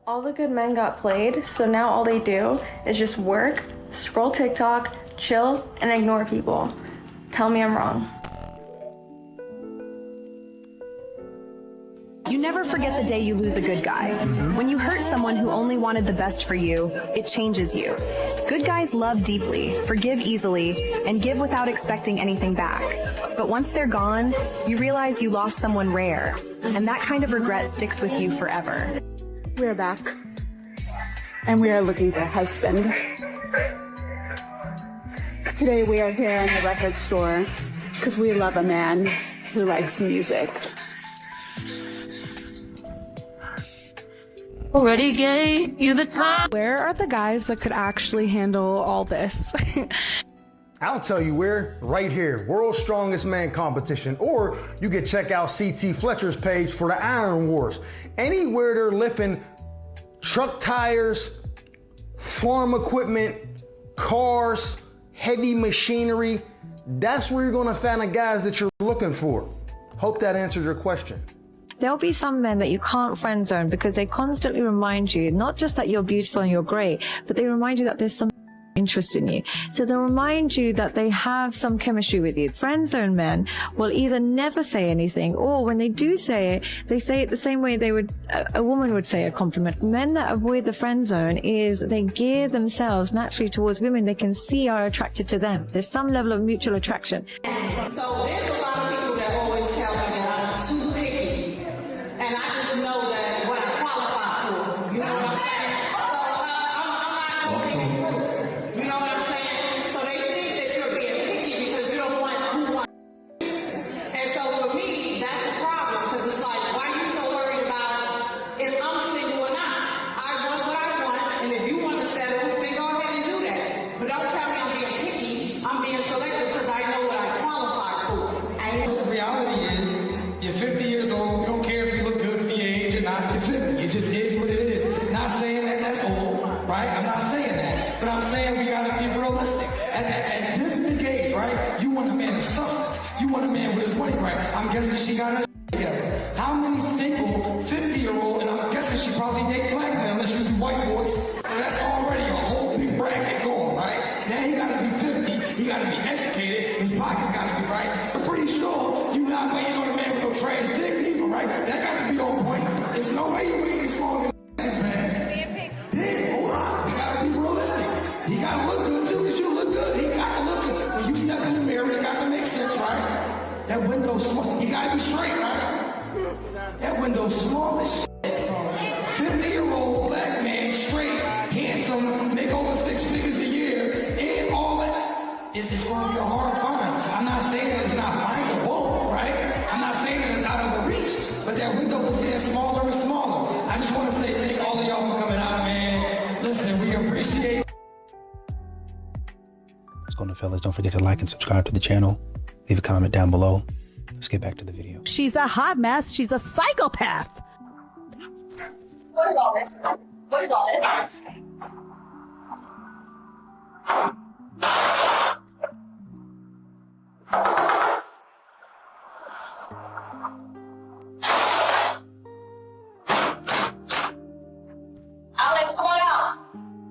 All the good men got played, so now all they do is just work, scroll TikTok, chill, and ignore people. Tell me I'm wrong. You never forget the day you lose a good guy. When you hurt someone who only wanted the best for you, it changes you. Good guys love deeply, forgive easily, and give without expecting anything back. But once they're gone, you realize you lost someone rare, and that kind of regret sticks with you forever. We're back, and we are looking for a husband. Today we are here in the record store because we love a man who likes music. Already gave you the time. Where are the guys that could actually handle all this? I'll tell you where, right here, World's Strongest Man competition, or you can check out CT Fletcher's page for the Iron Wars. Anywhere they're lifting truck tires, farm equipment, cars, heavy machinery, that's where you're gonna find the guys that you're looking for. Hope that answered your question. There'll be some men that you can't friend zone because they constantly remind you, not just that you're beautiful and you're great, but they remind you that there's some interest in you. So they'll remind you that they have some chemistry with you. Friend zone men will either never say anything, or when they do say it, they say it the same way a woman would say a compliment. Men that avoid the friend zone is they gear themselves naturally towards women they can see are attracted to them. There's some level of mutual attraction. So there's a lot of people that always tell me that I'm too picky, and I just know that what I qualify for. You know what I'm saying? So I'm not going to pick fruit. You know what I'm saying? So they think that you're being picky because you don't want who wants you. And so for me, that's a problem, because it's like, why are you so worried about if I'm single or not? I want what I want, and if you want to settle, then go ahead and do that. But don't tell me I'm being picky. I'm being selective because I know what I qualify for. The reality is, you're 50 years old, you don't care if you look good for your age or not, you're 50. It just is what it is. Not saying that that's old, right? I'm not saying that. But I'm saying we gotta be realistic. At this big age, right, you want a man of substance. You want a man with his money, right? I'm guessing she got her together. How many single 50-year-old, and I'm guessing she probably date black men unless you do white boys. So that's already a whole big bracket going, right? Now he gotta be 50, he gotta be educated, his pockets gotta be right. I'm pretty sure you're not waiting on a man with no trash dick either, right? That gotta be on point. There's no way you waiting this long in this, man. Damn, hold on. We gotta be realistic. He gotta look good too, because you look good. He gotta look good. When you step in the mirror, it got to make sense, right? That window's small. He gotta be straight, right? That window's small as shit. 50-year-old black man, straight, handsome, make over 6 figures a year, and all that is going to be a hard find. I'm not saying that it's not findable, right? I'm not saying that it's out of the reach, but that window is getting smaller and smaller. I just want to say thank all of y'all for coming out, man. Listen, we appreciate. What's going on, fellas? Don't forget to like and subscribe to the channel. Leave a comment down below. Let's get back to the video. She's a hot mess. She's a psychopath. What is all this? What is all this?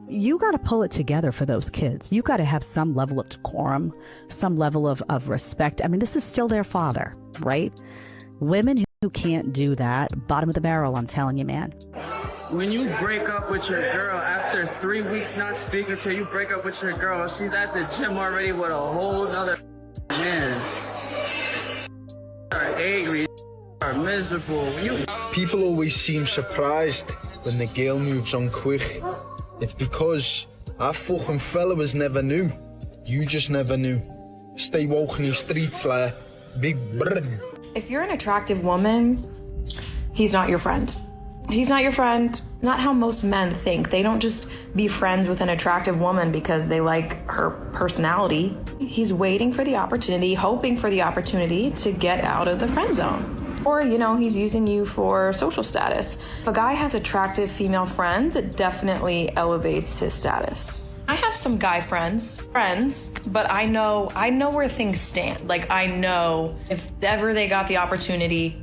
You got to pull it together for those kids. You got to have some level of decorum, some level of respect. I mean, this is still their father, right? Women who can't do that, bottom of the barrel, I'm telling you, man. When you break up with your girl after 3 weeks not speaking to you, break up with your girl, she's at the gym already with a whole other man. Are angry, are miserable. People always seem surprised when the girl moves on quick. It's because our fucking followers never knew. You just never knew. Stay woke in these streets like big brr. If you're an attractive woman, he's not your friend. He's not your friend. Not how most men think. They don't just be friends with an attractive woman because they like her personality. He's waiting for the opportunity, hoping for the opportunity to get out of the friend zone. Or, you know, he's using you for social status. If a guy has attractive female friends, it definitely elevates his status. I have some guy friends, but I know where things stand. Like, I know if ever they got the opportunity,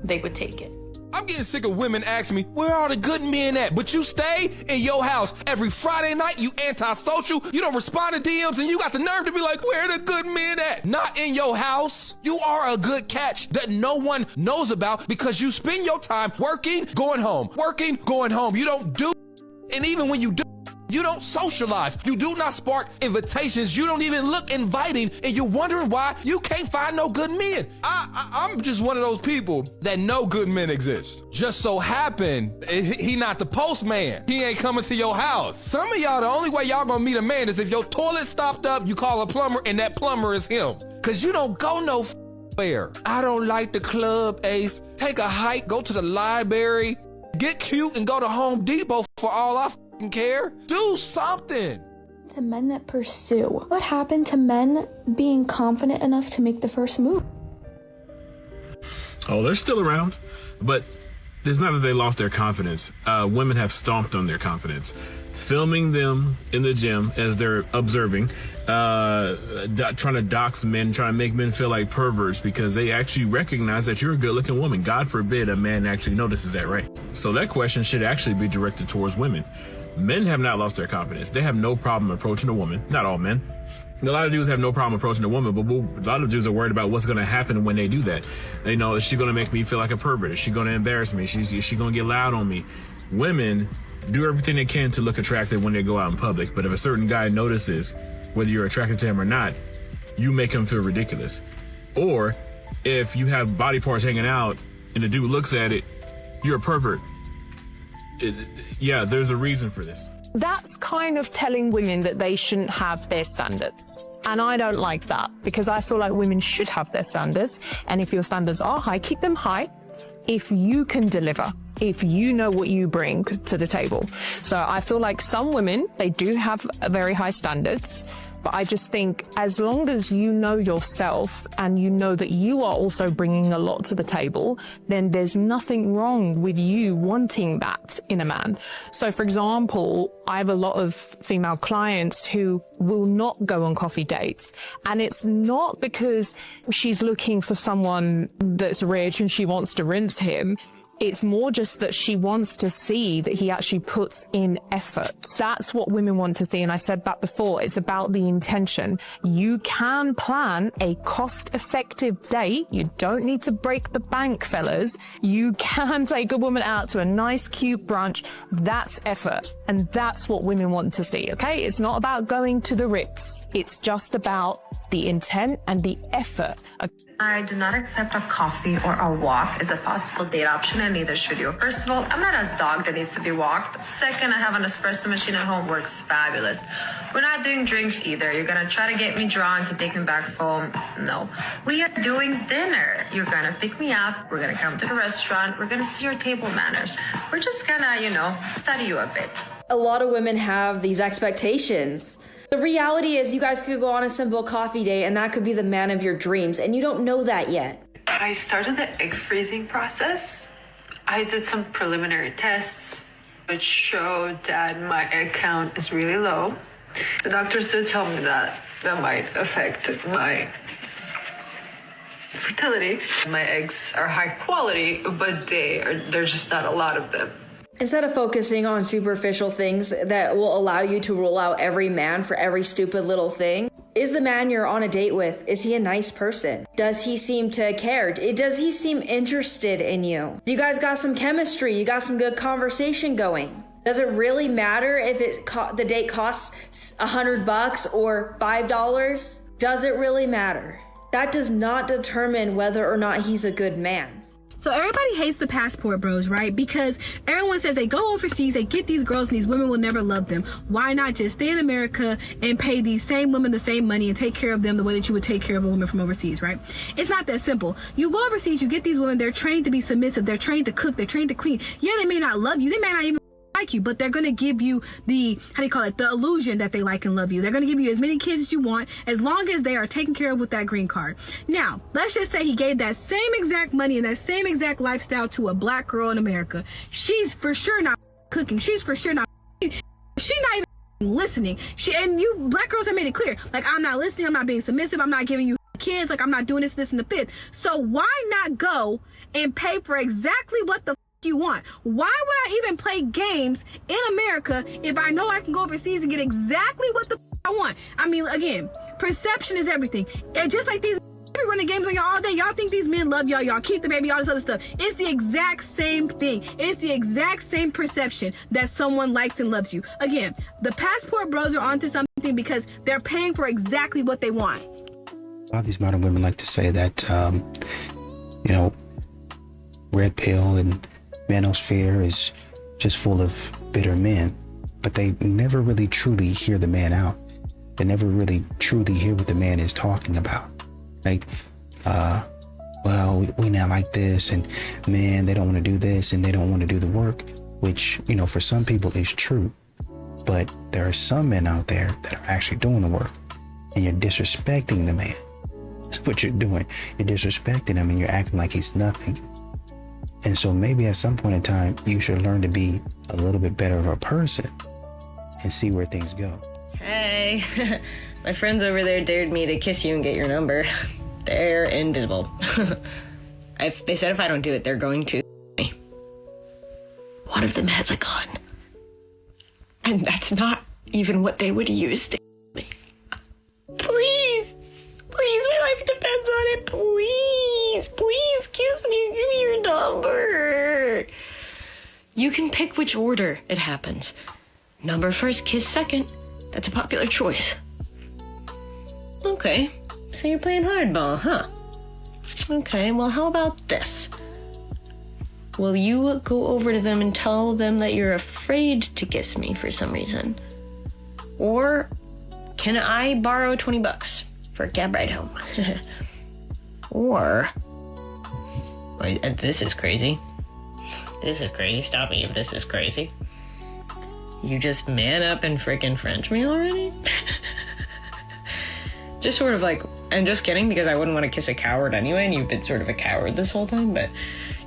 they would take it. I'm getting sick of women asking me, where are the good men at? But you stay in your house every Friday night, you antisocial, you don't respond to DMs, and you got the nerve to be like, where are the good men at? Not in your house. You are a good catch that no one knows about because you spend your time working, going home. Working, going home. You don't do, and even when you do, you don't socialize. You do not spark invitations. You don't even look inviting, and you're wondering why you can't find no good men. I'm just one of those people that know good men exist. Just so happen, he not the postman. He ain't coming to your house. Some of y'all, the only way y'all gonna meet a man is if your toilet stopped up, you call a plumber, and that plumber is him. Cause you don't go no where. I don't like the club, Ace. Take a hike, go to the library, get cute, and go to Home Depot for all I care. Do something. To men that pursue, what happened to men being confident enough to make the first move? Oh, they're still around, but it's not that they lost their confidence. Women have stomped on their confidence. Filming them in the gym as they're observing, trying to dox men, trying to make men feel like perverts because they actually recognize that you're a good-looking woman. God forbid a man actually notices that, right? So that question should actually be directed towards women. Men have not lost their confidence. They have no problem approaching a woman. Not all men. A lot of dudes have no problem approaching a woman, but a lot of dudes are worried about what's going to happen when they do that. You know, is she going to make me feel like a pervert? Is she going to embarrass me? Is she going to get loud on me? Women do everything they can to look attractive when they go out in public, but if a certain guy notices whether you're attracted to him or not, you make him feel ridiculous. Or if you have body parts hanging out and the dude looks at it, you're a pervert. Yeah, there's a reason for this. That's kind of telling women that they shouldn't have their standards. And I don't like that because I feel like women should have their standards. And if your standards are high, keep them high. If you can deliver, if you know what you bring to the table. So I feel like some women, they do have very high standards. But I just think as long as you know yourself and you know that you are also bringing a lot to the table, then there's nothing wrong with you wanting that in a man. So for example, I have a lot of female clients who will not go on coffee dates. And it's not because she's looking for someone that's rich and she wants to rinse him. It's more just that she wants to see that he actually puts in effort. That's what women want to see. And I said that before. It's about the intention. You can plan a cost-effective date. You don't need to break the bank, fellas. You can take a woman out to a nice, cute brunch. That's effort. And that's what women want to see, okay? It's not about going to the Ritz. It's just about the intent and the effort. I do not accept a coffee or a walk as a possible date option, and neither should you. First of all, I'm not a dog that needs to be walked. Second, I have an espresso machine at home, works fabulous. We're not doing drinks either. You're gonna try to get me drunk and take me back home. No. We are doing dinner. You're gonna pick me up, we're gonna come to the restaurant, we're gonna see your table manners. We're just gonna, study you a bit. A lot of women have these expectations. The reality is you guys could go on a simple coffee date and that could be the man of your dreams, and you don't know that yet. I started the egg freezing process. I did some preliminary tests which showed that my egg count is really low. The doctors did tell me that might affect my fertility. My eggs are high quality, but there's just not a lot of them. Instead of focusing on superficial things that will allow you to rule out every man for every stupid little thing, is the man you're on a date with, is he a nice person? Does he seem to care? Does he seem interested in you? You guys got some chemistry? You got some good conversation going? Does it really matter if the date costs $100 or $5? Does it really matter? That does not determine whether or not he's a good man. So everybody hates the passport bros, right? Because everyone says they go overseas, they get these girls, and these women will never love them. Why not just stay in America and pay these same women the same money and take care of them the way that you would take care of a woman from overseas, right? It's not that simple. You go overseas, you get these women, they're trained to be submissive, they're trained to cook, they're trained to clean. Yeah, they may not love you, they may not even like you, but they're going to give you the illusion that they like and love you. They're going to give you as many kids as you want, as long as they are taken care of with that green card. Now, let's just say he gave that same exact money and that same exact lifestyle to a black girl in America. She's for sure not cooking. She's for sure not. She's not even listening. And you black girls have made it clear, like, I'm not listening, I'm not being submissive, I'm not giving you kids, like, I'm not doing this, and the fifth. So why not go and pay for exactly what the you want. Why would I even play games in America if I know I can go overseas and get exactly what the I want? I mean, again, perception is everything. And just like these be running games on y'all all day, y'all think these men love y'all, y'all keep the baby, all this other stuff. It's the exact same thing. It's the exact same perception that someone likes and loves you. Again, the passport bros are onto something because they're paying for exactly what they want. A lot of these modern women like to say that, you know, red pill and manosphere is just full of bitter men, but they never really truly hear the man out. They never really truly hear what the man is talking about. Like, well, we not like this, and man, they don't want to do this, and they don't want to do the work, which, you know, for some people is true. But there are some men out there that are actually doing the work, and you're disrespecting the man. That's what you're doing. You're disrespecting him, and you're acting like he's nothing. And so maybe at some point in time, you should learn to be a little bit better of a person and see where things go. Hey, my friends over there dared me to kiss you and get your number. They're invisible. They said if I don't do it, they're going to me. One of them has a gun. And that's not even what they would use to me. Please, my life depends on it. Please kiss me. Give me your number. You can pick which order it happens. Number first, kiss second. That's a popular choice. Okay, so you're playing hardball, huh? Okay, well, how about this? Will you go over to them and tell them that you're afraid to kiss me for some reason? Or can I borrow $20 for a cab ride home? Or, wait, this is crazy. This is crazy. Stop me if this is crazy. You just man up and frickin' French me already? Just sort of like, I'm just kidding because I wouldn't want to kiss a coward anyway, and you've been sort of a coward this whole time, but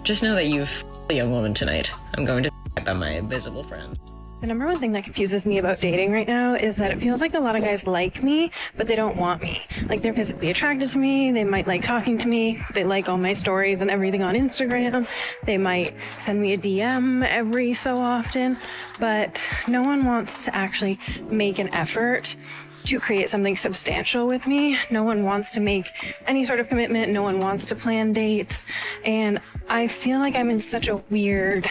just know that you've f***ed a young woman tonight. I'm going to f*** by my invisible friend. The number one thing that confuses me about dating right now is that it feels like a lot of guys like me, but they don't want me. Like, they're physically attracted to me, they might like talking to me, they like all my stories and everything on Instagram, they might send me a DM every so often, but no one wants to actually make an effort to create something substantial with me. No one wants to make any sort of commitment, no one wants to plan dates, and I feel like I'm in such a weird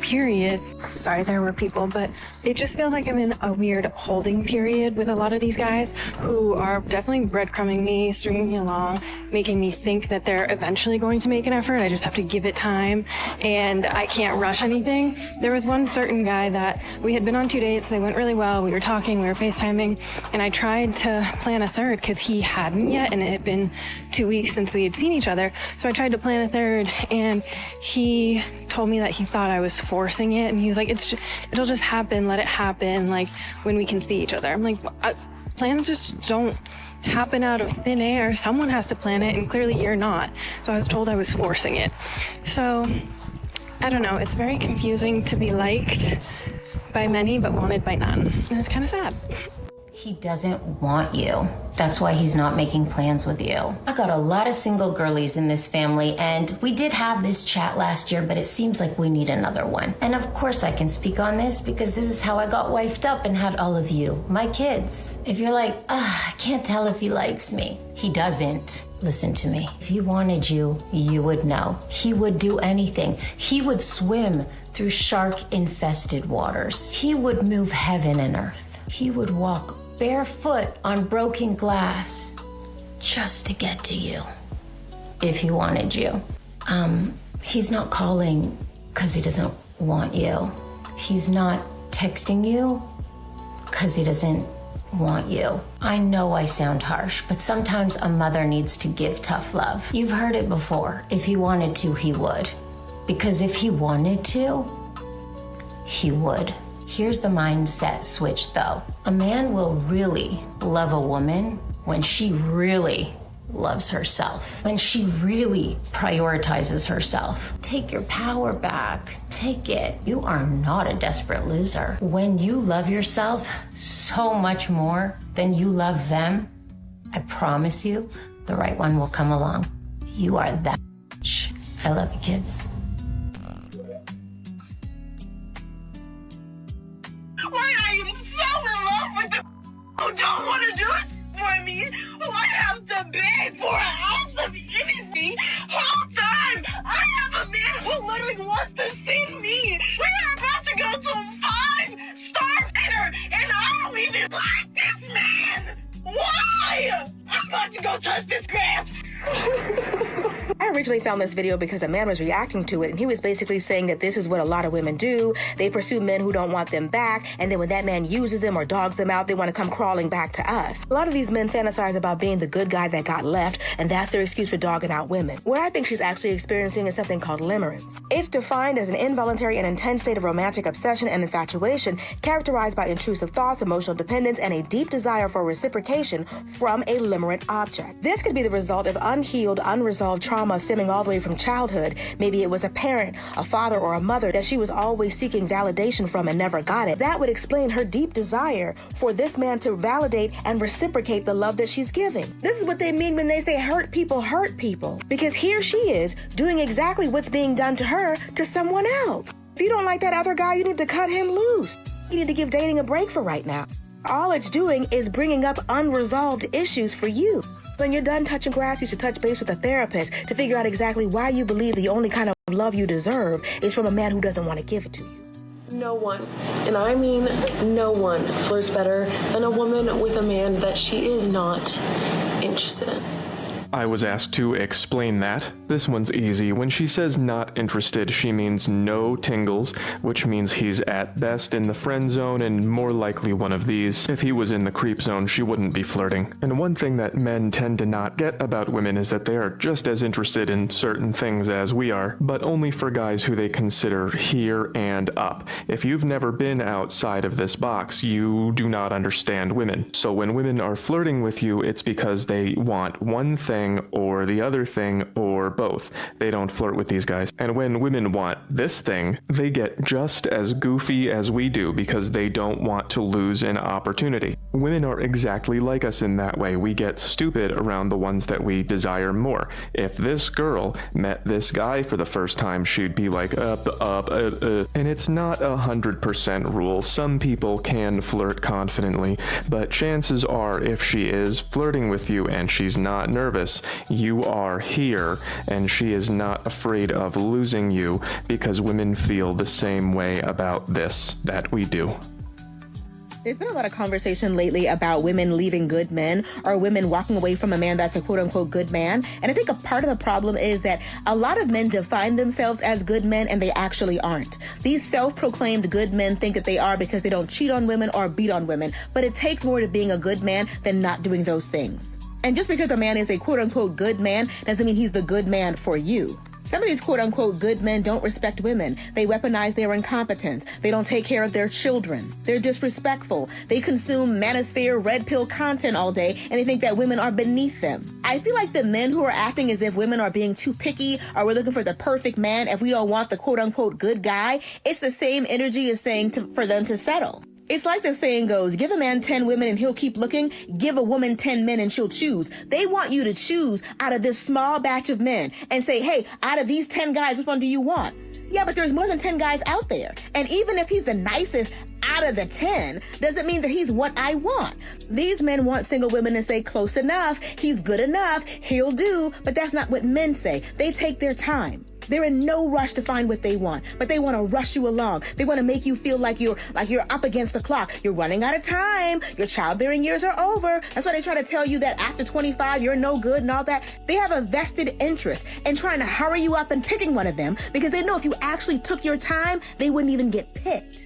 period. Sorry, there were people, but it just feels like I'm in a weird holding period with a lot of these guys who are definitely breadcrumbing me, stringing me along, making me think that they're eventually going to make an effort. I just have to give it time, and I can't rush anything. There was one certain guy that we had been on 2 dates, they went really well, we were talking, we were FaceTiming, and I tried to plan a third because he hadn't yet, and it had been 2 weeks since we had seen each other. So I tried to plan a third, and he told me that he thought I was forcing it, and he was like, it'll just happen, let it happen, like when we can see each other. I'm like, plans just don't happen out of thin air. Someone has to plan it, and clearly you're not. So I was told I was forcing it. So I don't know, it's very confusing to be liked by many but wanted by none, and it's kind of sad. He doesn't want you. That's why he's not making plans with you. I got a lot of single girlies in this family, and we did have this chat last year, but it seems like we need another one. And of course I can speak on this because this is how I got wifed up and had all of you, my kids. If you're like, I can't tell if he likes me. He doesn't. Listen to me. If he wanted you, you would know. He would do anything. He would swim through shark-infested waters. He would move heaven and earth. He would walk barefoot on broken glass just to get to you if he wanted you. He's not calling because he doesn't want you. He's not texting you because he doesn't want you. I know I sound harsh, but sometimes a mother needs to give tough love. You've heard it before. If he wanted to, he would. Because if he wanted to, he would. Here's the mindset switch, though. A man will really love a woman when she really loves herself, when she really prioritizes herself. Take your power back. Take it. You are not a desperate loser. When you love yourself so much more than you love them, I promise you, the right one will come along. You are that bitch. I love you, kids. Why I am so in love with the who don't want to do it for me, who I have to beg for an ounce of anything whole time. I have a man who literally wants to see me. We are about to go to a 5-star dinner, and I don't even like this man. Why? I'm about to go touch this grass. I originally found this video because a man was reacting to it, and he was basically saying that this is what a lot of women do. They pursue men who don't want them back, and then when that man uses them or dogs them out, they want to come crawling back to us. A lot of these men fantasize about being the good guy that got left, and that's their excuse for dogging out women. What I think she's actually experiencing is something called limerence. It's defined as an involuntary and intense state of romantic obsession and infatuation characterized by intrusive thoughts, emotional dependence, and a deep desire for reciprocation from a limerent object. This could be the result of unhealed, unresolved trauma stemming all the way from childhood. Maybe it was a parent, a father, or a mother that she was always seeking validation from and never got it. That would explain her deep desire for this man to validate and reciprocate the love that she's giving. This is what they mean when they say hurt people, because here she is doing exactly what's being done to her to someone else. If you don't like that other guy, you need to cut him loose. You need to give dating a break for right now. All it's doing is bringing up unresolved issues for you. When you're done touching grass, you should touch base with a therapist to figure out exactly why you believe the only kind of love you deserve is from a man who doesn't want to give it to you. No one, and I mean no one, flirts better than a woman with a man that she is not interested in. I was asked to explain that. This one's easy. When she says not interested, she means no tingles, which means he's at best in the friend zone and more likely one of these. If he was in the creep zone, she wouldn't be flirting. And one thing that men tend to not get about women is that they are just as interested in certain things as we are, but only for guys who they consider here and up. If you've never been outside of this box, you do not understand women. So when women are flirting with you, it's because they want one thing or the other thing or both. They don't flirt with these guys. And when women want this thing, they get just as goofy as we do because they don't want to lose an opportunity. Women are exactly like us in that way. We get stupid around the ones that we desire more. If this girl met this guy for the first time, she'd be like, And it's not 100% rule. Some people can flirt confidently, but chances are if she is flirting with you and she's not nervous, you are here, and she is not afraid of losing you because women feel the same way about this that we do. There's been a lot of conversation lately about women leaving good men or women walking away from a man that's a quote-unquote good man. And I think a part of the problem is that a lot of men define themselves as good men and they actually aren't. These self-proclaimed good men think that they are because they don't cheat on women or beat on women. But it takes more to being a good man than not doing those things. And just because a man is a quote-unquote good man doesn't mean he's the good man for you. Some of these quote-unquote good men don't respect women. They weaponize their incompetence. They don't take care of their children. They're disrespectful. They consume manosphere, red pill content all day, and they think that women are beneath them. I feel like the men who are acting as if women are being too picky or we're looking for the perfect man if we don't want the quote-unquote good guy, it's the same energy as saying for them to settle. It's like the saying goes, give a man 10 women and he'll keep looking. Give a woman 10 men and she'll choose. They want you to choose out of this small batch of men and say, hey, out of these 10 guys, which one do you want? Yeah, but there's more than 10 guys out there. And even if he's the nicest out of the 10, doesn't mean that he's what I want. These men want single women to say close enough, he's good enough, he'll do, but that's not what men say. They take their time. They're in no rush to find what they want, but they want to rush you along. They want to make you feel like you're up against the clock. You're running out of time. Your childbearing years are over. That's why they try to tell you that after 25, you're no good and all that. They have a vested interest in trying to hurry you up and picking one of them because they know if you actually took your time, they wouldn't even get picked.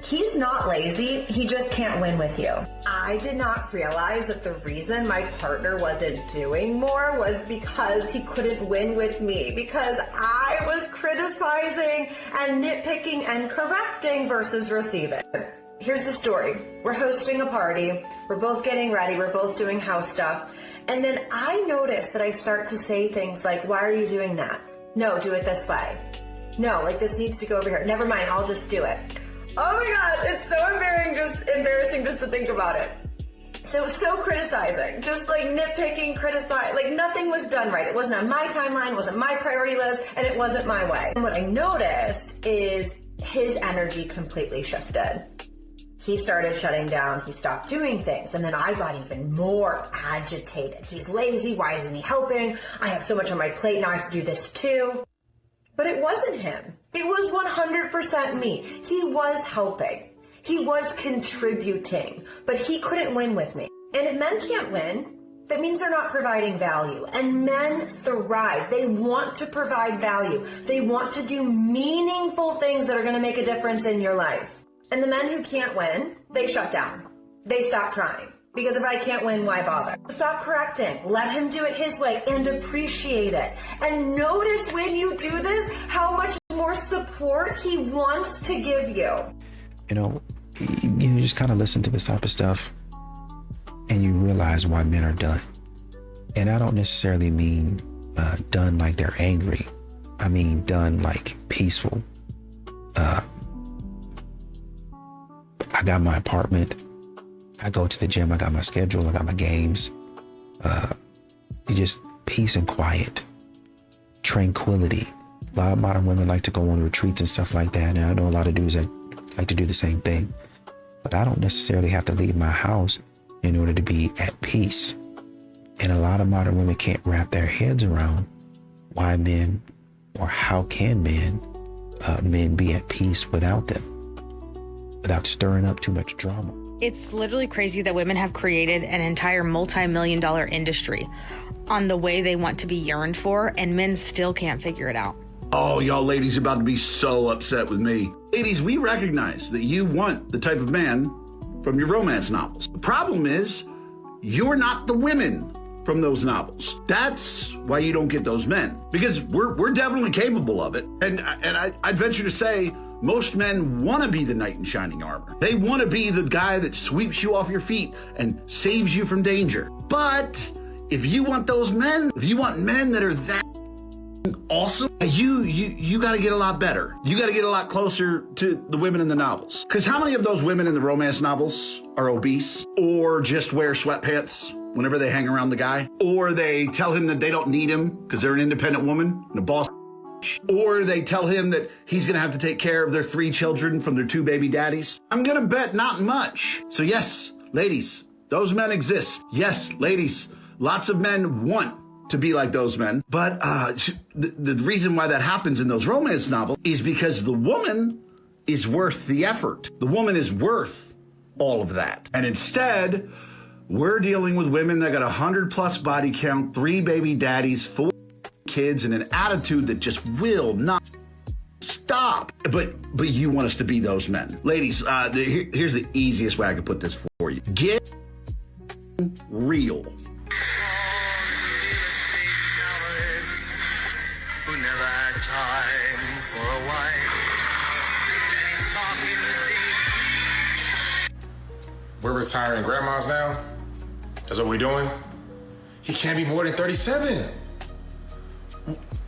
He's not lazy, he just can't win with you. I did not realize that the reason my partner wasn't doing more was because he couldn't win with me, because I was criticizing and nitpicking and correcting versus receiving. Here's the story. We're hosting a party, we're both getting ready, we're both doing house stuff, and then I notice that I start to say things like, why are you doing that? No, do it this way. No, like this needs to go over here. Never mind, I'll just do it. Oh my gosh, it's so embarrassing just to think about it. So criticizing, just like nitpicking, criticize, like nothing was done right. It wasn't on my timeline, it wasn't my priority list, and it wasn't my way. And what I noticed is his energy completely shifted. He started shutting down. He stopped doing things. And then I got even more agitated. He's lazy. Why isn't he helping? I have so much on my plate. Now I have to do this too. But it wasn't him. It was 100% me. He was helping. He was contributing. But he couldn't win with me. And if men can't win, that means they're not providing value. And men thrive. They want to provide value. They want to do meaningful things that are going to make a difference in your life. And the men who can't win, they shut down. They stop trying. Because if I can't win, why bother? Stop correcting. Let him do it his way and appreciate it. And notice when you do this, how much more support he wants to give you. You know, you just kind of listen to this type of stuff and you realize why men are done. And I don't necessarily mean done like they're angry. I mean done like peaceful. I got my apartment. I go to the gym. I got my schedule. I got my games. Just peace and quiet. Tranquility. A lot of modern women like to go on retreats and stuff like that. And I know a lot of dudes that like to do the same thing. But I don't necessarily have to leave my house in order to be at peace. And a lot of modern women can't wrap their heads around why men, or how can men be at peace without them, without stirring up too much drama. It's literally crazy that women have created an entire multi-million-dollar industry on the way they want to be yearned for, and men still can't figure it out. Oh, y'all ladies are about to be so upset with me. Ladies, we recognize that you want the type of man from your romance novels. The problem is, you're not the women from those novels. That's why you don't get those men. Because we're definitely capable of it. And I'd venture to say, most men want to be the knight in shining armor. They want to be the guy that sweeps you off your feet and saves you from danger. But if you want those men, if you want men that are that awesome, you got to get a lot better. You got to get a lot closer to the women in the novels. Because how many of those women in the romance novels are obese or just wear sweatpants whenever they hang around the guy? Or they tell him that they don't need him because they're an independent woman and a boss. Or they tell him that he's going to have to take care of their 3 children from their 2 baby daddies. I'm going to bet not much. So yes, ladies, those men exist. Yes, ladies, lots of men want to be like those men. But the reason why that happens in those romance novels is because the woman is worth the effort. The woman is worth all of that. And instead, we're dealing with women that got 100+ body count, 3 baby daddies, 4 kids, and an attitude that just will not stop. But you want us to be those men. Ladies, here's the easiest way I could put this for you. Get real. Who never had time for a wife. We're retiring grandmas now? That's what we're doing? He can't be more than 37.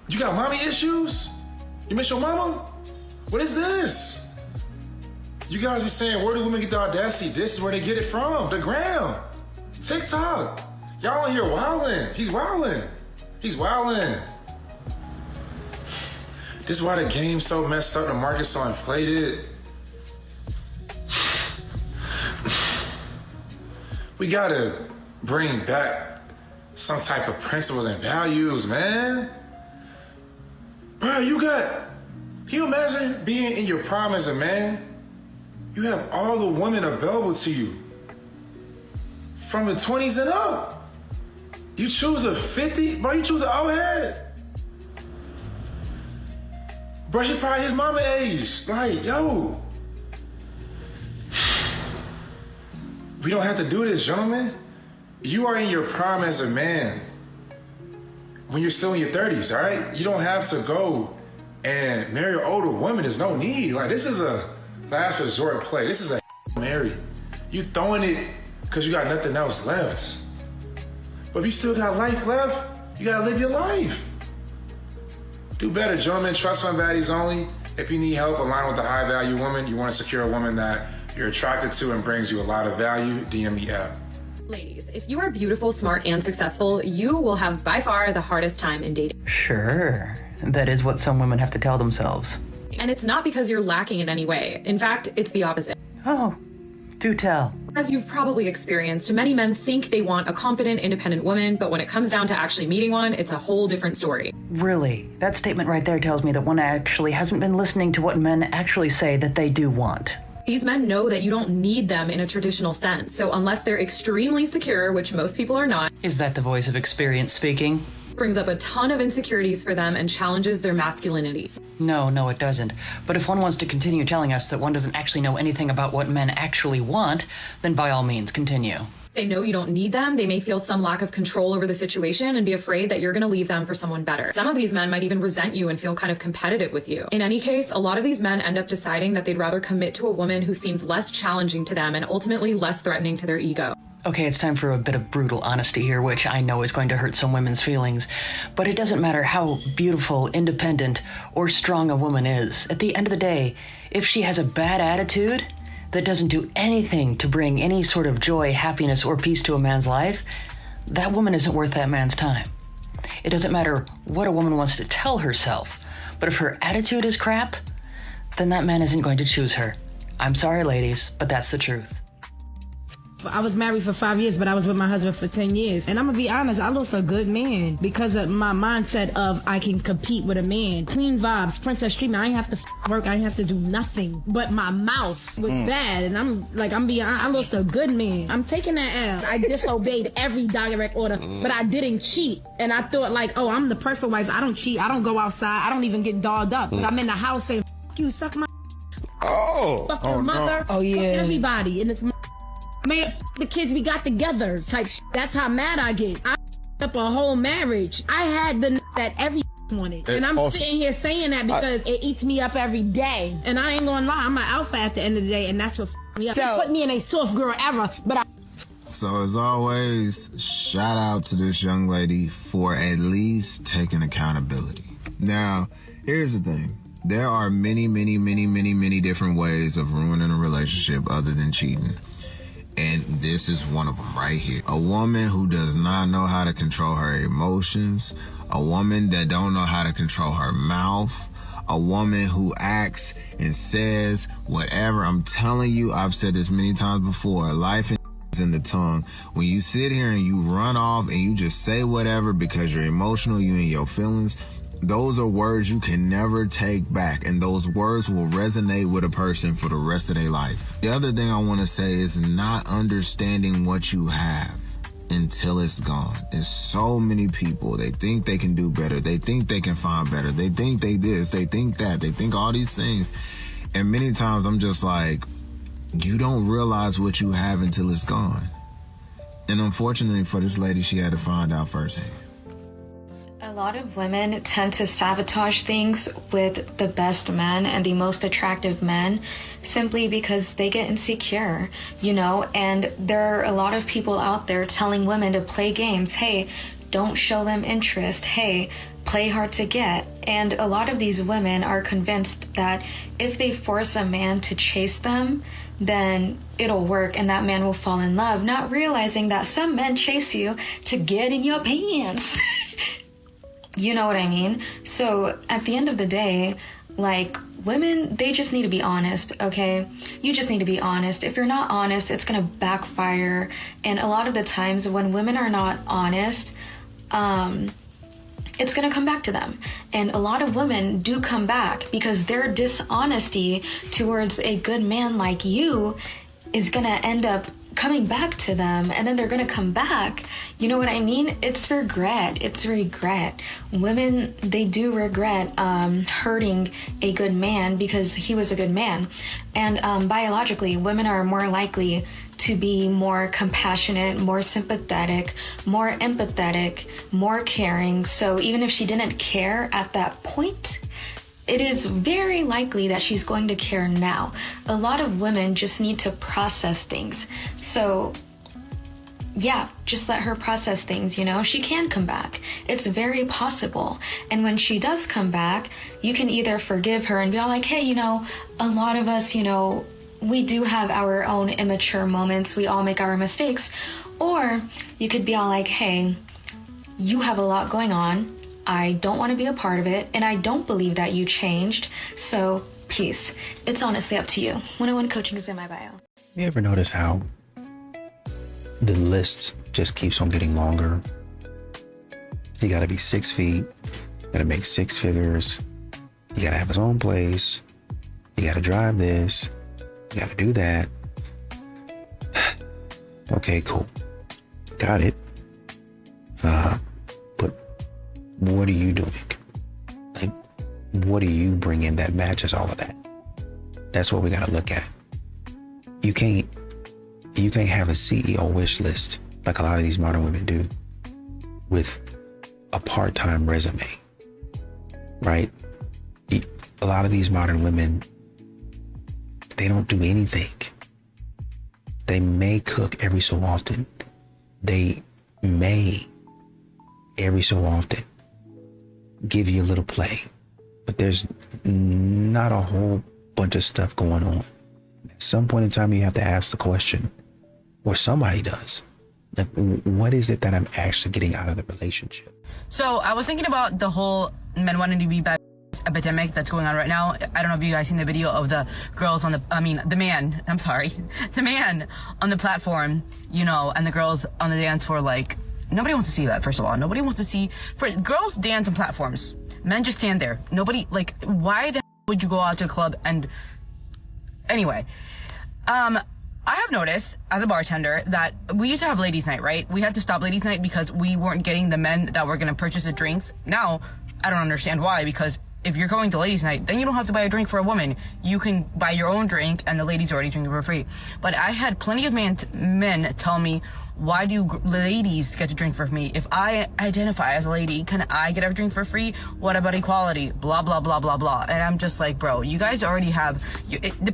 You got mommy issues? You miss your mama? What is this? You guys be saying, where do women get the audacity? This is where they get it from, the gram, TikTok. Y'all in here wildin'. He's wildin'. He's wildin'. This is why the game's so messed up, the market's so inflated. We gotta bring back some type of principles and values, man. Bro, can you imagine being in your prime as a man? You have all the women available to you. From the 20s and up. You choose a 50, bro, you choose an old head. Bro, she probably his mama age. Like, yo. We don't have to do this, gentlemen. You are in your prime as a man when you're still in your 30s, all right? You don't have to go and marry an older woman. There's no need. Like, this is a last resort play. This is a marry. You throwing it because you got nothing else left. But if you still got life left, you gotta live your life. Do better, gentlemen. Trust fund baddies only. If you need help align with a high value woman, you want to secure a woman that you're attracted to and brings you a lot of value, DM me app. Ladies, if you are beautiful, smart, and successful, you will have by far the hardest time in dating. Sure. That is what some women have to tell themselves. And it's not because you're lacking in any way. In fact, it's the opposite. Oh, Do tell. As you've probably experienced, many men think they want a confident, independent woman, but when it comes down to actually meeting one, it's a whole different story. Really? That statement right there tells me that one actually hasn't been listening to what men actually say that they do want. These men know that you don't need them in a traditional sense, so unless they're extremely secure, which most people are not, Is that the voice of experience speaking? brings up a ton of insecurities for them and challenges their masculinities. No, it doesn't. But if one wants to continue telling us that one doesn't actually know anything about what men actually want, then by all means, continue. They know you don't need them. They may feel some lack of control over the situation and be afraid that you're going to leave them for someone better. Some of these men might even resent you and feel kind of competitive with you. In any case, a lot of these men end up deciding that they'd rather commit to a woman who seems less challenging to them and ultimately less threatening to their ego. Okay, it's time for a bit of brutal honesty here, which I know is going to hurt some women's feelings. But it doesn't matter how beautiful, independent, or strong a woman is. At the end of the day, if she has a bad attitude that doesn't do anything to bring any sort of joy, happiness, or peace to a man's life, that woman isn't worth that man's time. It doesn't matter what a woman wants to tell herself, but if her attitude is crap, then that man isn't going to choose her. I'm sorry, ladies, but that's the truth. I was married for 5 years, but I was with my husband for 10 years. And I'm gonna be honest, I lost a good man because of my mindset of I can compete with a man. Clean vibes, princess treatment. I ain't have to work. I ain't have to do nothing. But my mouth was bad. And I lost a good man. I'm taking that L. I disobeyed every direct order, but I didn't cheat. And I thought like, oh, I'm the perfect wife. I don't cheat. I don't go outside. I don't even get dolled up. But I'm in the house saying, you suck my fuck your mother. Oh, yeah. Fuck everybody. And it's man, the kids we got together type shit. That's how mad I get. I up a whole marriage. I had the that every wanted. And I'm sitting here saying that because it eats me up every day. And I ain't gonna lie, I'm an alpha at the end of the day, and that's what me up. It put me in a soft girl era, but So as always, shout out to this young lady for at least taking accountability. Now, here's the thing. There are many different ways of ruining a relationship other than cheating. And this is one of them right here. A woman who does not know how to control her emotions. A woman that don't know how to control her mouth. A woman who acts and says whatever. I'm telling you, I've said this many times before. Life is in the tongue. When you sit here and you run off and you just say whatever because you're emotional, you and your feelings, those are words you can never take back, and those words will resonate with a person for the rest of their life. The other thing I want to say is not understanding what you have until it's gone. There's so many people, they think they can do better. They think they can find better. They think they this, they think that, they think all these things. And many times I'm just like, you don't realize what you have until it's gone. And unfortunately for this lady, she had to find out firsthand. A lot of women tend to sabotage things with the best men and the most attractive men simply because they get insecure, you know, and there are a lot of people out there telling women to play games. Hey, don't show them interest. Hey, play hard to get. And a lot of these women are convinced that if they force a man to chase them, then it'll work and that man will fall in love, not realizing that some men chase you to get in your pants. You know what I mean? So at the end of the day, like, women, they just need to be honest, okay? You just need to be honest. If you're not honest, it's gonna backfire. And a lot of the times when women are not honest, it's gonna come back to them. And a lot of women do come back because their dishonesty towards a good man like you is gonna end up coming back to them, and then they're gonna come back. You know what I mean? It's regret. It's regret. Women, they do regret hurting a good man because he was a good man. And biologically, women are more likely to be more compassionate, more sympathetic, more empathetic, more caring. So even if she didn't care at that point, it is very likely that she's going to care now. A lot of women just need to process things. So yeah, just let her process things, you know? She can come back. It's very possible. And when she does come back, you can either forgive her and be all like, hey, you know, a lot of us, you know, we do have our own immature moments. We all make our mistakes. Or you could be all like, hey, you have a lot going on. I don't want to be a part of it, and I don't believe that you changed, so peace. It's honestly up to you. 101 coaching is in my bio. You ever notice how the list just keeps on getting longer? You gotta be 6 feet, gotta make 6 figures, you gotta have his own place, you gotta drive this, you gotta do that. Okay, cool. Got it. But what are you doing? Like, what do you bring in that matches all of that? That's what we gotta look at. You can't have a CEO wish list like a lot of these modern women do with a part-time resume, right? A lot of these modern women, they don't do anything. They may cook every so often. They may every so often give you a little play, but there's not a whole bunch of stuff going on. At some point in time, you have to ask the question, or somebody does, like, what is it that I'm actually getting out of the relationship? So I was thinking about the whole men wanting to be bad epidemic that's going on right now. I don't know if you guys seen the video of the girls on the man on the platform, you know, and the girls on the dance floor. Like, nobody wants to see that. First of all, nobody wants to see, for girls dance on platforms, men just stand there. Nobody, like, why the hell would you go out to a club? And anyway, I have noticed as a bartender that we used to have ladies night, right? We had to stop ladies night because we weren't getting the men that were going to purchase the drinks. Now I don't understand why, because if you're going to ladies night, then you don't have to buy a drink for a woman. You can buy your own drink and the ladies already drinking for free. But I had plenty of men tell me, why do ladies get to drink for me? If I identify as a lady, can I get a drink for free? What about equality? Blah, blah, blah, blah, blah. And I'm just like, bro, you guys already have, the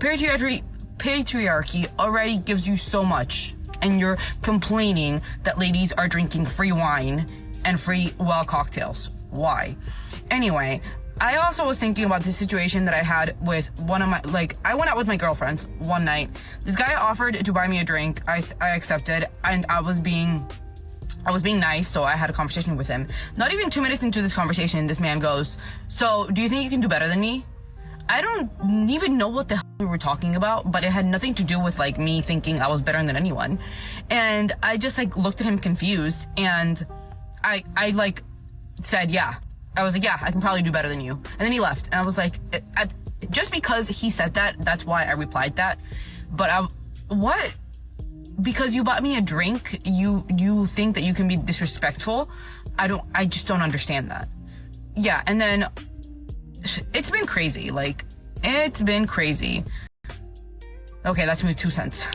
patriarchy already gives you so much. And you're complaining that ladies are drinking free wine and free wild cocktails. Why? Anyway, I also was thinking about the situation that I had with one of my, like, I went out with my girlfriends one night. This guy offered to buy me a drink. I accepted, and I was being nice, so I had a conversation with him. Not even 2 minutes into this conversation, this man goes, "So, do you think you can do better than me?" I don't even know what the hell we were talking about, but it had nothing to do with, like, me thinking I was better than anyone. And I just, like, looked at him confused, and I like, said, yeah. I was like, yeah, I can probably do better than you. And then he left. And I was like, just because he said that, that's why I replied that. But what? Because you bought me a drink, you think that you can be disrespectful? I just don't understand that. Yeah, and then it's been crazy. Like, it's been crazy. Okay, that's my 2 cents.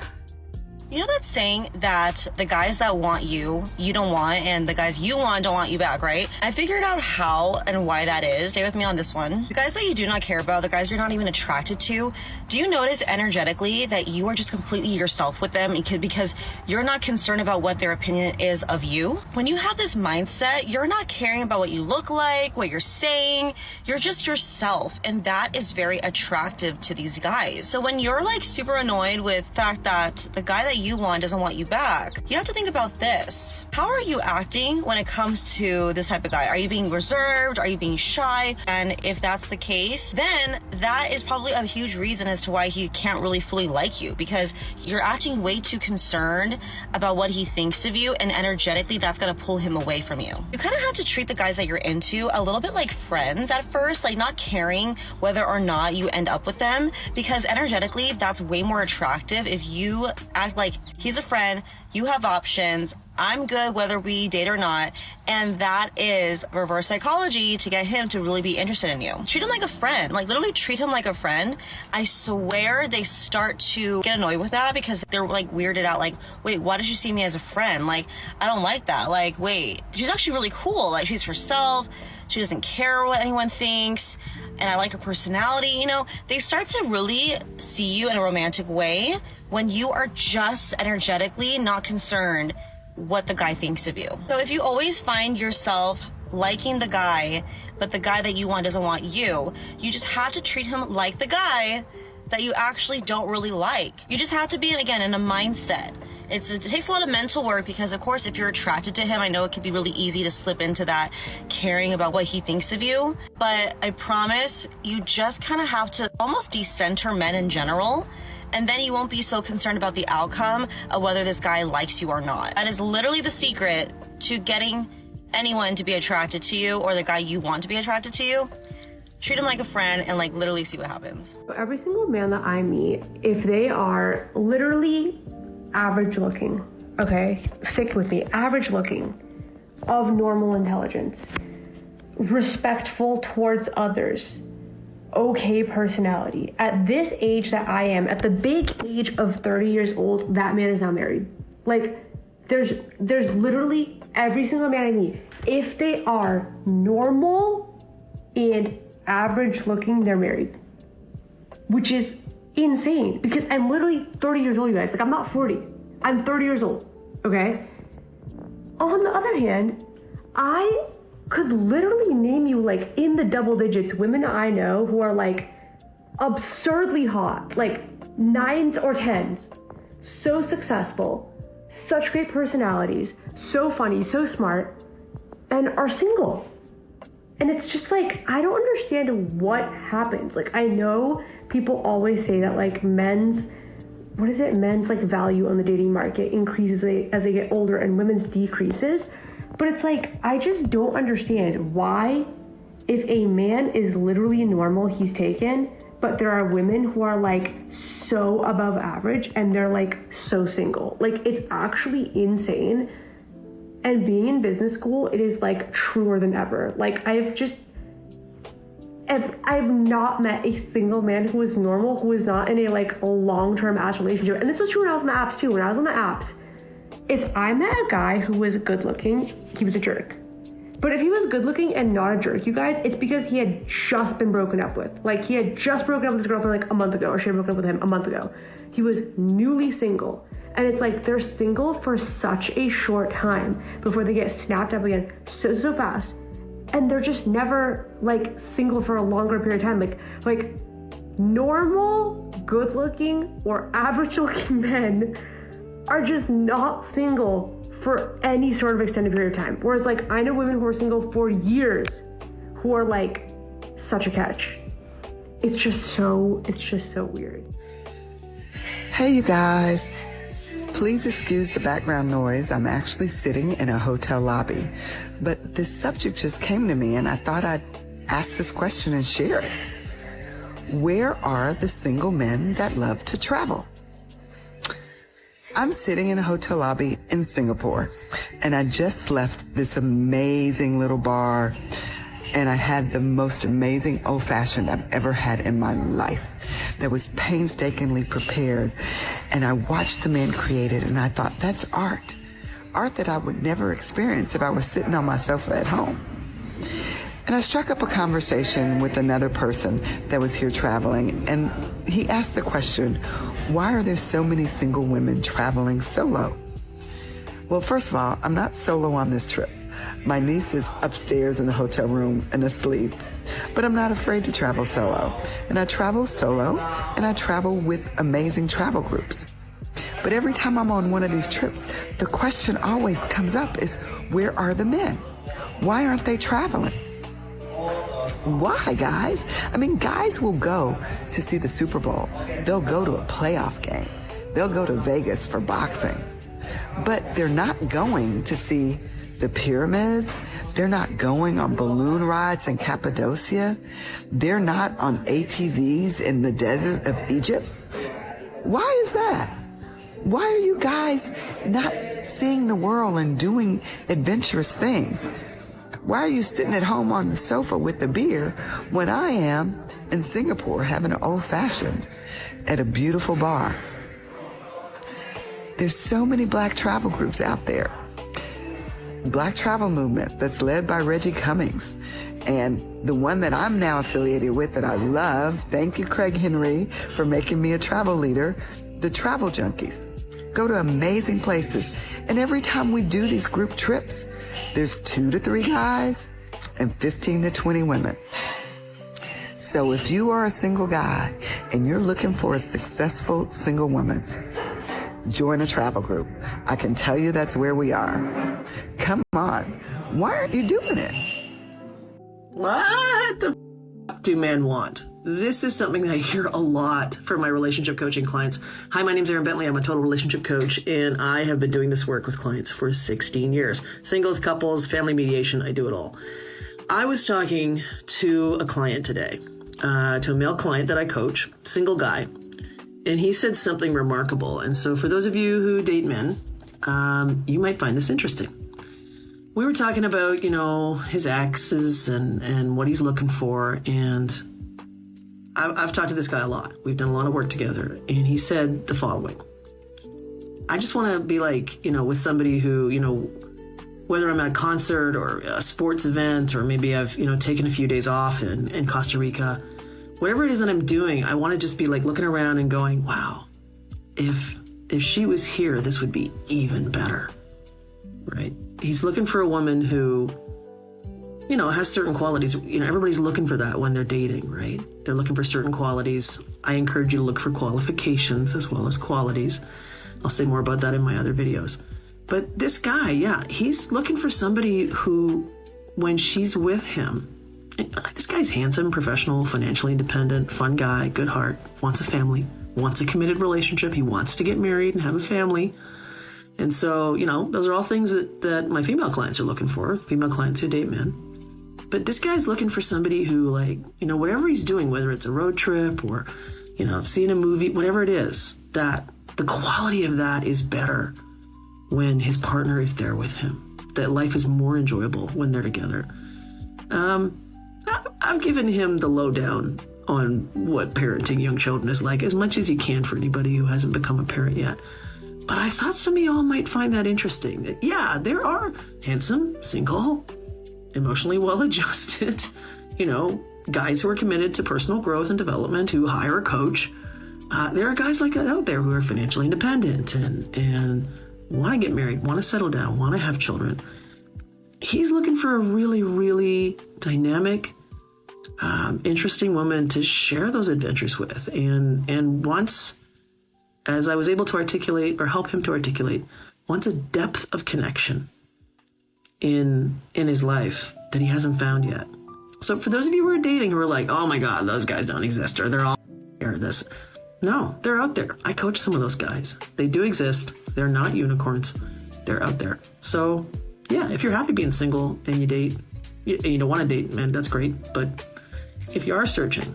You know that saying that the guys that want you, you don't want, and the guys you want don't want you back, right? I figured out how and why that is. Stay with me on this one. The guys that you do not care about, the guys you're not even attracted to, do you notice energetically that you are just completely yourself with them because you're not concerned about what their opinion is of you? When you have this mindset, you're not caring about what you look like, what you're saying, you're just yourself, and that is very attractive to these guys. So when you're like super annoyed with the fact that the guy that you want doesn't want you back, you have to think about this. How are you acting when it comes to this type of guy? Are you being reserved? Are you being shy? And if that's the case, then that is probably a huge reason as to why he can't really fully like you, because you're acting way too concerned about what he thinks of you, and energetically that's gonna pull him away from you. You kind of have to treat the guys that you're into a little bit like friends at first, like not caring whether or not you end up with them, because energetically that's way more attractive if you act like he's a friend, you have options, I'm good whether we date or not, and that is reverse psychology to get him to really be interested in you. Treat him like a friend, like literally treat him like a friend. I swear they start to get annoyed with that because they're like weirded out, like, wait, why did you see me as a friend? Like, I don't like that. Like, wait, she's actually really cool. Like, she's herself. She doesn't care what anyone thinks, and I like her personality. You know, they start to really see you in a romantic way when you are just energetically not concerned what the guy thinks of you. So if you always find yourself liking the guy, but the guy that you want doesn't want you, you just have to treat him like the guy that you actually don't really like. You just have to be, again, in a mindset. It takes a lot of mental work because, of course, if you're attracted to him, I know it can be really easy to slip into that caring about what he thinks of you. But I promise you just kind of have to almost decenter men in general And then you won't be so concerned about the outcome of whether this guy likes you or not. That is literally the secret to getting anyone to be attracted to you, or the guy you want to be attracted to you. Treat him like a friend and like literally see what happens. Every single man that I meet, if they are literally average looking, okay, stick with me, average looking, of normal intelligence, respectful towards others, okay personality. At this age that I am, at the big age of 30 years old, that man is now married. Like, there's literally every single man I meet, if they are normal and average looking, they're married. Which is insane, because I'm literally 30 years old, you guys. Like, I'm not 40. I'm 30 years old, okay? On the other hand, I could literally name you, like, in the double digits, women I know who are, like, absurdly hot, like 9s or 10s, so successful, such great personalities, so funny, so smart, and are single. And it's just like, I don't understand what happens. Like, I know people always say that, like, men's like value on the dating market increases as they get older and women's decreases. But it's like, I just don't understand why, if a man is literally normal, he's taken, but there are women who are like so above average and they're like so single. Like, it's actually insane. And being in business school, it is like truer than ever. Like, I've not met a single man who is normal, who is not in a like long-term ass relationship. And this was true when I was on the apps too. When I was on the apps, if I met a guy who was good looking, he was a jerk. But if he was good looking and not a jerk, you guys, it's because he had just been broken up with. Like, he had just broken up with his girlfriend like a month ago, or she had broken up with him a month ago. He was newly single. And it's like, they're single for such a short time before they get snapped up again so fast. And they're just never like single for a longer period of time. Like normal, good looking or average looking men are just not single for any sort of extended period of time. Whereas like, I know women who are single for years who are like such a catch. It's just so weird. Hey, you guys. Please excuse the background noise. I'm actually sitting in a hotel lobby. But this subject just came to me and I thought I'd ask this question and share it. Where are the single men that love to travel? I'm sitting in a hotel lobby in Singapore and I just left this amazing little bar and I had the most amazing old-fashioned I've ever had in my life that was painstakingly prepared. And I watched the men create it and I thought, that's art. Art that I would never experience if I was sitting on my sofa at home. And I struck up a conversation with another person that was here traveling, and he asked the question, why are there so many single women traveling solo? Well, first of all, I'm not solo on this trip. My niece is upstairs in the hotel room and asleep, but I'm not afraid to travel solo. And I travel solo, and I travel with amazing travel groups. But every time I'm on one of these trips, the question always comes up is, where are the men? Why aren't they traveling? Why, guys? I mean, guys will go to see the Super Bowl. They'll go to a playoff game. They'll go to Vegas for boxing. But they're not going to see the pyramids. They're not going on balloon rides in Cappadocia. They're not on ATVs in the desert of Egypt. Why is that? Why are you guys not seeing the world and doing adventurous things? Why are you sitting at home on the sofa with a beer when I am in Singapore having an old-fashioned at a beautiful bar? There's so many black travel groups out there. Black Travel Movement that's led by Reggie Cummings. And the one that I'm now affiliated with that I love, thank you, Craig Henry, for making me a travel leader, the Travel Junkies. Go to amazing places. And every time we do these group trips, there's 2 to 3 guys and 15 to 20 women. So if you are a single guy and you're looking for a successful single woman, join a travel group. I can tell you that's where we are. Come on. Why aren't you doing it? What the do men want? This is something that I hear a lot from my relationship coaching clients. Hi, my name's Erin Bentley. I'm a total relationship coach, and I have been doing this work with clients for 16 years. Singles, couples, family mediation, I do it all. I was talking to a client today, to a male client that I coach, single guy, and he said something remarkable. And so for those of you who date men, you might find this interesting. We were talking about, his exes and what he's looking for, and I've talked to this guy a lot. We've done a lot of work together, and he said the following. I just want to be like, with somebody who, whether I'm at a concert or a sports event, or maybe I've, taken a few days off in Costa Rica, whatever it is that I'm doing, I want to just be like looking around and going, wow, if she was here, this would be even better, right? He's looking for a woman who, has certain qualities. Everybody's looking for that when they're dating, right? They're looking for certain qualities. I encourage you to look for qualifications as well as qualities. I'll say more about that in my other videos. But this guy, he's looking for somebody who, when she's with him, this guy's handsome, professional, financially independent, fun guy, good heart, wants a family, wants a committed relationship. He wants to get married and have a family. And so, those are all things that my female clients are looking for, female clients who date men. But this guy's looking for somebody who, whatever he's doing, whether it's a road trip or, seeing a movie, whatever it is, that the quality of that is better when his partner is there with him. That life is more enjoyable when they're together. I've given him the lowdown on what parenting young children is like, as much as you can for anybody who hasn't become a parent yet. But I thought some of y'all might find that interesting. That, there are handsome, single, emotionally well-adjusted, guys who are committed to personal growth and development, who hire a coach. There are guys like that out there who are financially independent and want to get married, want to settle down, want to have children. He's looking for a really, really dynamic, interesting woman to share those adventures with. And once, as I was able to articulate or help him to articulate, wants a depth of connection in his life that he hasn't found yet. So for those of you who are dating who are like, oh my God, those guys don't exist, or they're all or this. No, they're out there. I coach some of those guys. They do exist. They're not unicorns. They're out there. So yeah, if you're happy being single and you date, you don't want to date, man, that's great. But if you are searching,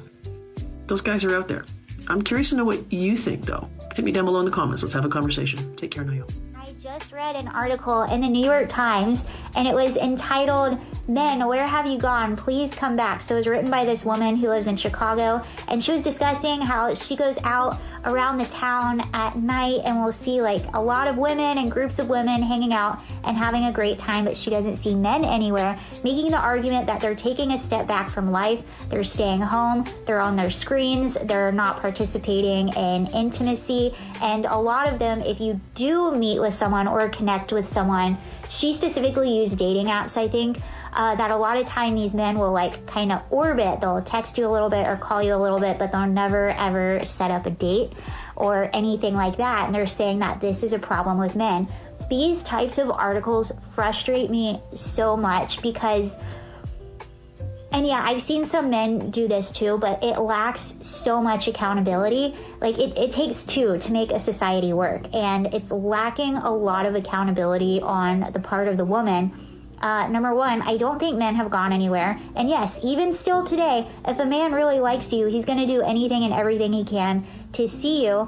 those guys are out there. I'm curious to know what you think, though. Hit me down below in the comments. Let's have a conversation. Take care now, yo. I just read an article in the New York Times, and it was entitled, "Men, Where Have You Gone? Please Come Back." So it was written by this woman who lives in Chicago, and she was discussing how she goes out around the town at night and will see a lot of women and groups of women hanging out and having a great time, but she doesn't see men anywhere, making the argument that they're taking a step back from life, they're staying home, they're on their screens, they're not participating in intimacy, and a lot of them, if you do meet with someone or connect with someone, she specifically used dating apps, I think, that a lot of time these men will kind of orbit. They'll text you a little bit or call you a little bit, but they'll never ever set up a date or anything like that. And they're saying that this is a problem with men. These types of articles frustrate me so much because, and yeah, I've seen some men do this too, but it lacks so much accountability. It takes two to make a society work, and it's lacking a lot of accountability on the part of the woman. Number one, I don't think men have gone anywhere. And yes, even still today, if a man really likes you, he's going to do anything and everything he can to see you,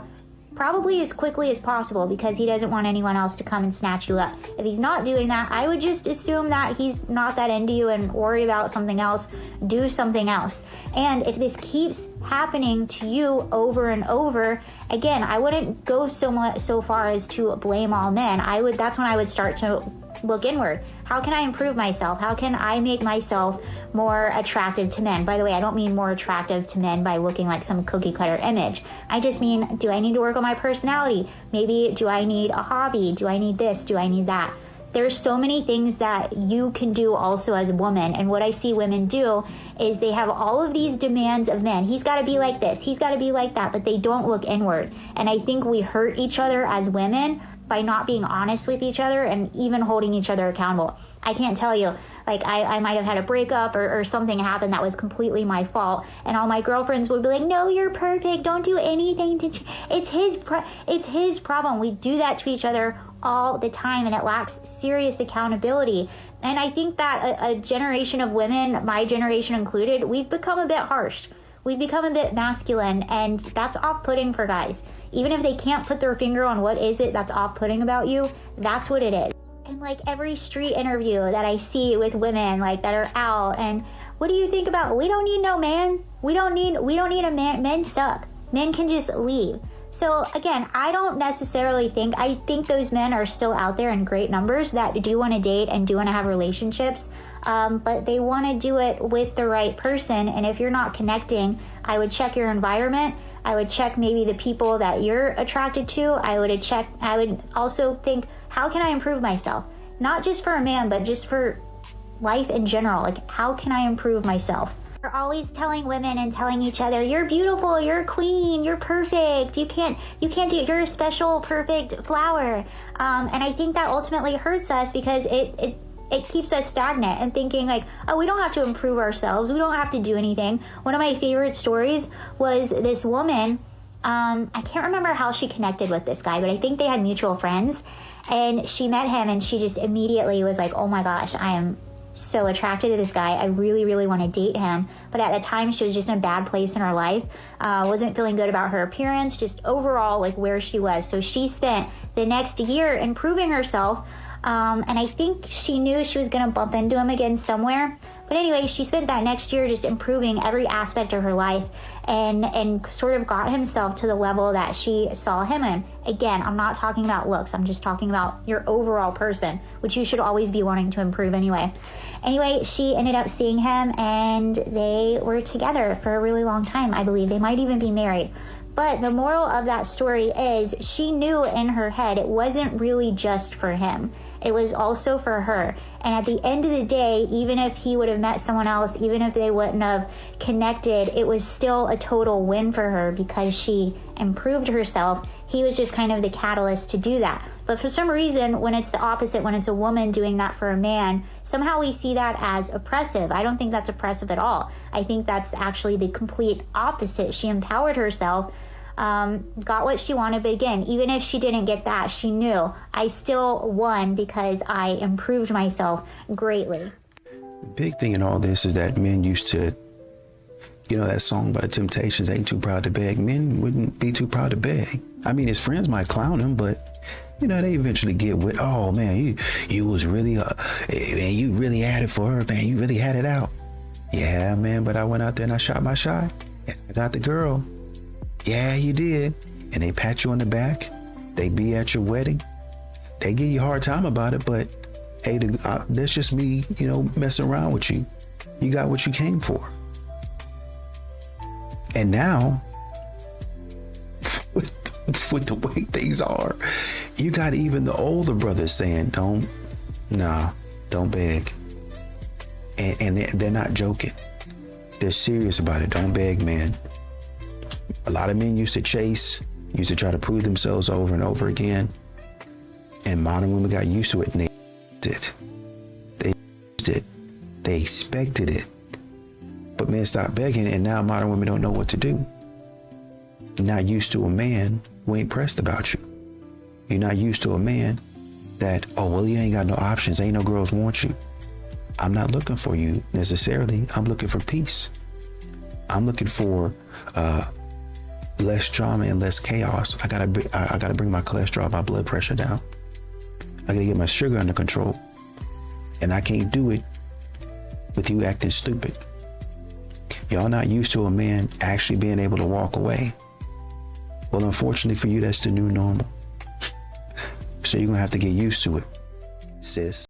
probably as quickly as possible, because he doesn't want anyone else to come and snatch you up. If he's not doing that, I would just assume that he's not that into you and worry about something else, do something else. And if this keeps happening to you over and over, again, I wouldn't go so far as to blame all men. That's when I would start to look inward. How can I improve myself? How can I make myself more attractive to men? By the way, I don't mean more attractive to men by looking like some cookie cutter image. I just mean, do I need to work on my personality? Maybe do I need a hobby? Do I need this? Do I need that? There's so many things that you can do also as a woman. And what I see women do is they have all of these demands of men. He's got to be like this. He's got to be like that. But they don't look inward. And I think we hurt each other as women by not being honest with each other and even holding each other accountable. I can't tell you. Like, I might have had a breakup or something happened that was completely my fault. And all my girlfriends would be like, no, you're perfect. Don't do anything to it's his problem. We do that to each other all the time, and it lacks serious accountability. And I think that a generation of women, my generation included, we've become a bit harsh. We've become a bit masculine, and that's off-putting for guys. Even if they can't put their finger on what is it that's off-putting about you, that's what it is. And like every street interview that I see with women like that are out, and what do you think about, we don't need no man. We don't need a man. Men suck. Men can just leave. So again, I don't necessarily I think those men are still out there in great numbers that do want to date and do want to have relationships, but they want to do it with the right person. And if you're not connecting, I would check your environment. I would check maybe the people that you're attracted to. I would also think, how can I improve myself? Not just for a man, but just for life in general. Like, how can I improve myself? We're always telling women and telling each other, you're beautiful, you're a queen, you're perfect, you can't do it, you're a special, perfect flower. And I think that ultimately hurts us because it keeps us stagnant and thinking like, oh, we don't have to improve ourselves, we don't have to do anything. One of my favorite stories was this woman, I can't remember how she connected with this guy, but I think they had mutual friends, and she met him and she just immediately was like, oh my gosh, I am so attracted to this guy. I really, really want to date him. But at the time, she was just in a bad place in her life. Wasn't feeling good about her appearance, just overall like where she was. So she spent the next year improving herself. And I think she knew she was going to bump into him again somewhere. But anyway, she spent that next year just improving every aspect of her life and sort of got himself to the level that she saw him in. Again, I'm not talking about looks. I'm just talking about your overall person, which you should always be wanting to improve anyway. Anyway, she ended up seeing him and they were together for a really long time, I believe. They might even be married. But the moral of that story is she knew in her head it wasn't really just for him. It was also for her. And at the end of the day, even if he would have met someone else, even if they wouldn't have connected, it was still a total win for her because she improved herself. He was just kind of the catalyst to do that. But for some reason, when it's the opposite, when it's a woman doing that for a man, somehow we see that as oppressive. I don't think that's oppressive at all. I think that's actually the complete opposite. She empowered herself, got what she wanted, but again, even if she didn't get that, she knew I still won because I improved myself greatly. The big thing in all this is that men used to, that song by the Temptations, Ain't Too Proud to Beg. Men wouldn't be too proud to beg. I mean, his friends might clown him, but they eventually get with, oh man, you was really, man, you really had it for her, man, you really had it out. Yeah, man, but I went out there and I shot my shot. I got the girl. Yeah, you did. And they pat you on the back. They be at your wedding. They give you a hard time about it, but hey, that's just me, messing around with you. You got what you came for. And now, with the way things are, you got even the older brothers saying, don't beg. And they're not joking. They're serious about it. Don't beg, man. A lot of men used to chase, used to try to prove themselves over and over again. And modern women got used to it and they used it. They expected it. But men stopped begging and now modern women don't know what to do. You're not used to a man who ain't pressed about you. You're not used to a man that, oh, well, you ain't got no options. Ain't no girls want you. I'm not looking for you necessarily. I'm looking for peace. I'm looking for less drama and less chaos. I gotta bring my cholesterol, my blood pressure down. I gotta get my sugar under control. And I can't do it with you acting stupid. Y'all not used to a man actually being able to walk away. Well, unfortunately for you, that's the new normal. So you're gonna have to get used to it, sis.